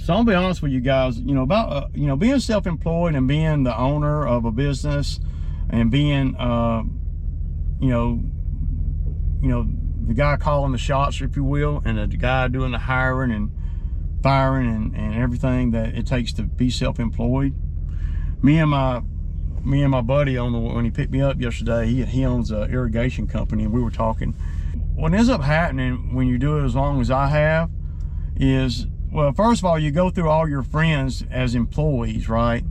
So I'll be honest with you guys, about being self-employed and being the owner of a business and being the guy calling the shots, if you will, and the guy doing the hiring and firing and everything that it takes to be self-employed. Me and my buddy when he picked me up yesterday, he owns an irrigation company, and we were talking. What ends up happening when you do it as long as I have is, well, first of all, you go through all your friends as employees, right?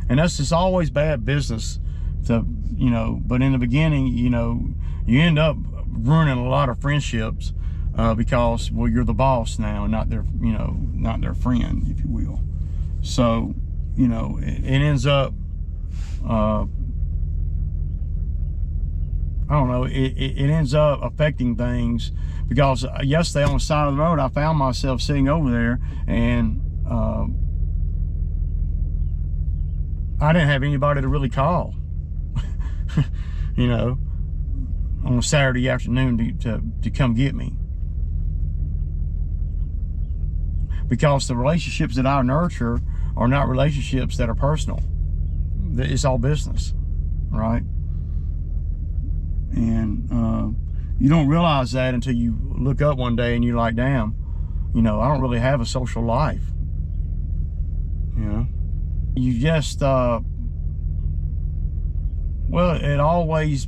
And that's just always bad business to, but in the beginning, you end up ruining a lot of friendships because, well, you're the boss now and not their friend, if you will. So, it ends up, I don't know, it ends up affecting things because yesterday on the side of the road, I found myself sitting over there and I didn't have anybody to really call, on a Saturday afternoon to come get me. Because the relationships that I nurture are not relationships that are personal. It's all business, right? And you don't realize that until you look up one day and you're like, damn, I don't really have a social life. You just, well, it always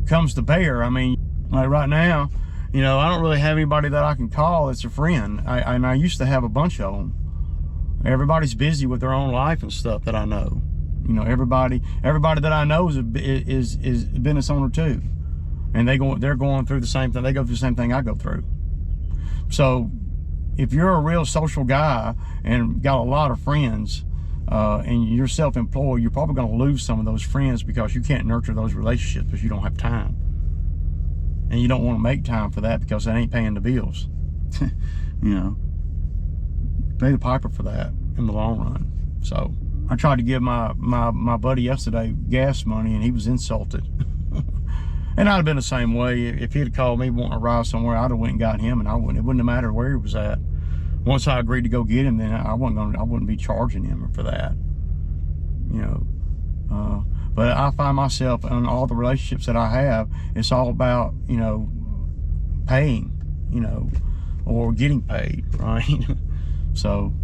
comes to bear. I mean, like right now, I don't really have anybody that I can call that's a friend. I used to have a bunch of them. Everybody's busy with their own life and stuff that I know. Everybody that I know is a business owner too, and they're going through the same thing. They go through the same thing I go through. So, if you're a real social guy and got a lot of friends, and you're self-employed, you're probably going to lose some of those friends because you can't nurture those relationships because you don't have time, and you don't want to make time for that because that ain't paying the bills. Pay the piper for that in the long run. So I tried to give my buddy yesterday gas money, and he was insulted. And I'd have been the same way. If he'd called me wanting to ride somewhere, I'd have went and got him, and it wouldn't have mattered where he was at. Once I agreed to go get him, then I wouldn't be charging him for that. But I find myself in all the relationships that I have, it's all about, paying, or getting paid, right? So